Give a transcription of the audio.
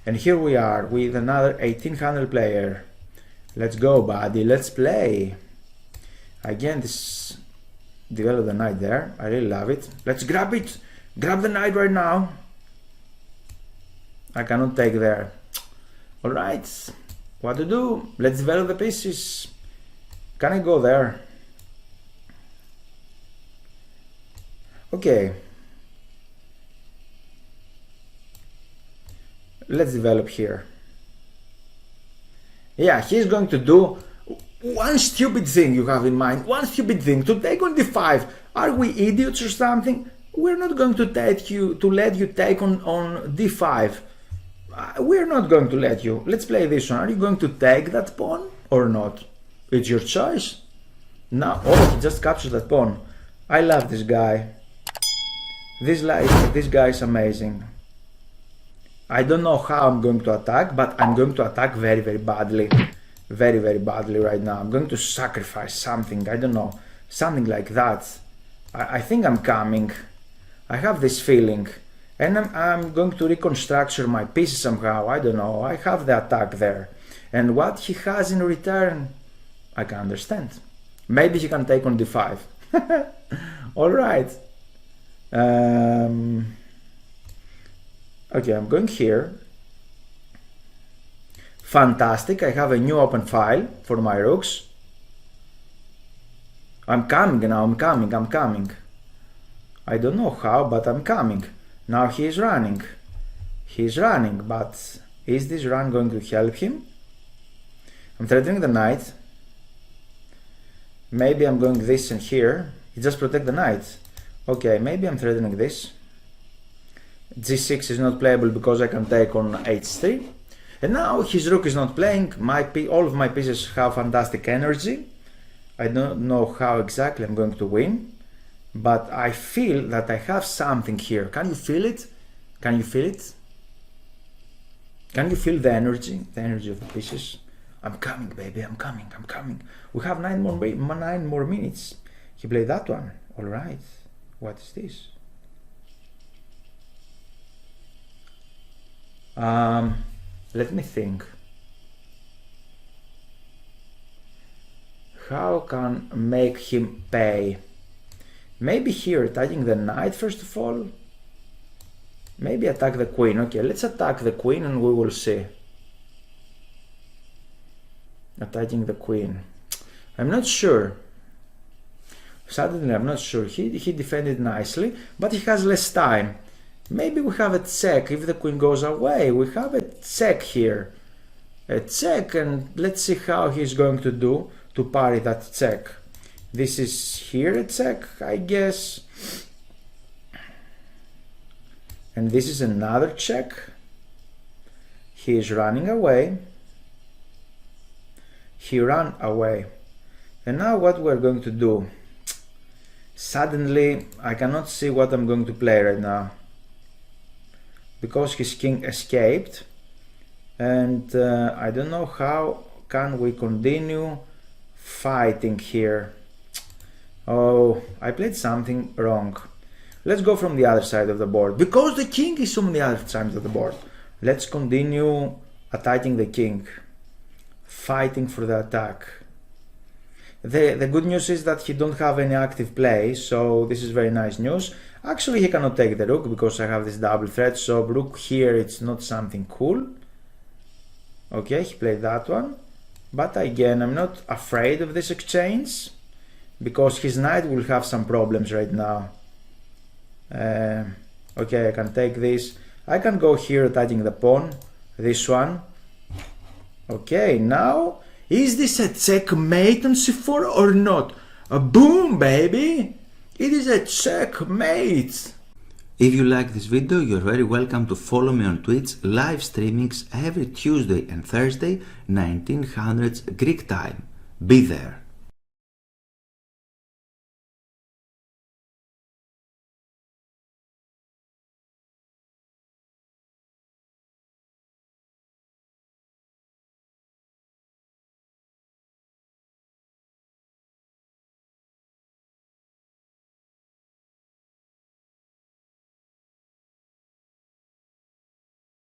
And here we are with another 1800 player. Let's go, buddy, let's play. Again, this develop the knight there. I really love it. Let's grab it. Grab the knight right now. I cannot take there. Alright, what to do? Let's develop the pieces. Can I go there? Okay. Let's develop here. Yeah, he's going to do one stupid thing you have in mind. One stupid thing, to take on d5. Are we idiots or something? We're not going to let you take on d5. We're not going to let you. Let's play this one. Are you going to take that pawn or not? It's your choice. Now, oh, he just captured that pawn. I love this guy. This guy is amazing. I don't know how I'm going to attack, but I'm going to attack very, very badly. Very, very badly right now. I'm going to sacrifice something. I don't know. Something like that. I think I'm coming. I have this feeling. And I'm going to reconstructure my pieces somehow. I don't know. I have the attack there. And what he has in return, I can understand. Maybe he can take on d5. Alright. Okay, I'm going here. Fantastic, I have a new open file for my rooks. I'm coming now, I'm coming. I don't know how, but I'm coming. Now he is running. He's running, but is this run going to help him? I'm threatening the knight. Maybe I'm going this and here. He just protect the knight. Okay, maybe I'm threatening this. G6 is not playable because I can take on H3. And now his rook is not playing. All of my pieces have fantastic energy. I don't know how exactly I'm going to win, but I feel that I have something here. Can you feel it? Can you feel it? Can you feel the energy of the pieces? I'm coming, baby, I'm coming. We have 9 more minutes. He played that one. All right. What is this? Let me think. How can make him pay? Maybe here attacking the knight first of all. Maybe attack the queen. Okay, let's attack the queen and we will see. Attacking the queen. I'm not sure. Suddenly I'm not sure. He defended nicely, but he has less time. Maybe we have a check. If the queen goes away, we have a check here. A check, and let's see how he's going to do to parry that check. This is here a check, I guess. And this is another check. He is running away. He ran away. And now what we're going to do? Suddenly, I cannot see what I'm going to play right now. Because his king escaped. And I don't know how can we continue fighting here. Oh, I played something wrong. Let's go from the other side of the board. Because the king is on the other side of the board. Let's continue attacking the king. Fighting for the attack. The good news is that he don't have any active play, so this is very nice news. Actually, he cannot take the rook because I have this double threat, so rook here, it's not something cool. Okay, he played that one. But again, I'm not afraid of this exchange, because his knight will have some problems right now. Okay, I can take this. I can go here attacking the pawn, this one. Okay, now, is this a checkmate on c4 or not? Boom, baby! It is a checkmate! If you like this video, you're very welcome to follow me on Twitch, live streamings every Tuesday and Thursday, 1900 Greek time. Be there!